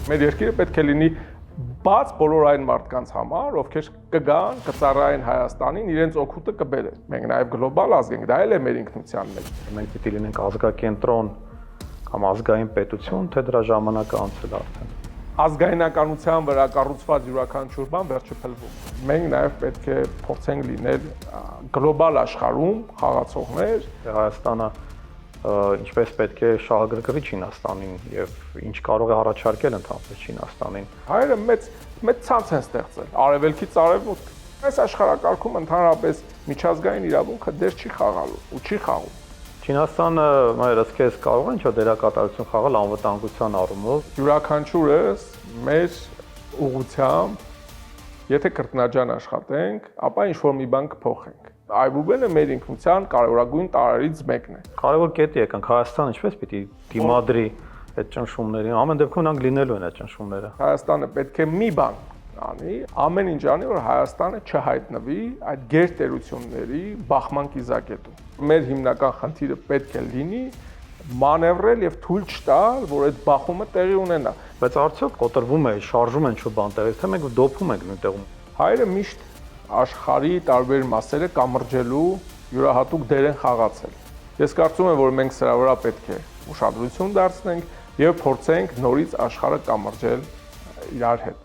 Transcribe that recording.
Մեր երկիրը պետք է լինի բաց բոլոր այն մարդկանց համար, ովքեր կգան, կծառայեն Հայաստանին, իրենց օգուտը կբերեն։ Մենք նաև գլոբալ ազգ ենք, դա էլ է մեր ինքնության մեջ։ Մենք պիտի լինենք ազգակենտրոն կամ ազգային պետություն, թե դրա ժամանակը անցել արդեն։ Ազգայնականության վրա կառուցված յուրաքանչյուր բան վերջը փլվում։ Մենք նաև պետք է փորձենք լինել գլոբալ աշխարհում խաղացողներ։ Հայաստանը ինչպես պետք է շահագրգռի Չինաստանին եւ ինչ կարող է առաջարկել ընդհանրապես Չինաստանին։ Հայերը մեծ ցանց են ստեղծել արևելքից արևմուտք։ Այս աշխարհակարգում ընդհանրապես միջազգային իրավունքը դեր չի խաղալու ու չի խաղում։ Չինաստանը մայրս քեզ կարող է ինչ-որ դերակատարություն խաղալ անվտանգության առումով։ Յուրաքանչյուրս մեր ուղղությամբ, եթե կրկնաջան աշխատենք, ապա ինչ-որ մի բան կփոխենք։ Այբուբենը մեր ինքնության կարևորագույն տարրերից մեկն է։ Կարևոր կետ եկանք Հայաստանը ինչպես պիտի դիմադրի այդ ճնշումներին։ Ամեն դեպքում նրանք լինելու են այդ ճնշումները։ Հայաստանը պետք է մի բան անի, ամեն ինչ անի, որ Հայաստանը չհայտնվի այդ գերտերությունների բախման կիզակետում։ Մեր հիմնական խնդիրը պետք է լինի մանևրել եւ թույլ չտալ, որ այդ բախումը տեղի ունենա։ Բայց արդյոք կոտրվում է, շարժում են ինչ-որ բան տեղից, թե մենք դոփում ենք նույնտեղում։ Հայերը միշտ աշխարհի տարբեր մասերը կամրջելու յուրահատուկ դեր են խաղացել։ Ես կարծում եմ, որ մենք սրա վրա պետք է ուշադրություն դարձնենք եւ փորձենք նորից աշխարհը կամրջել իրար հետ։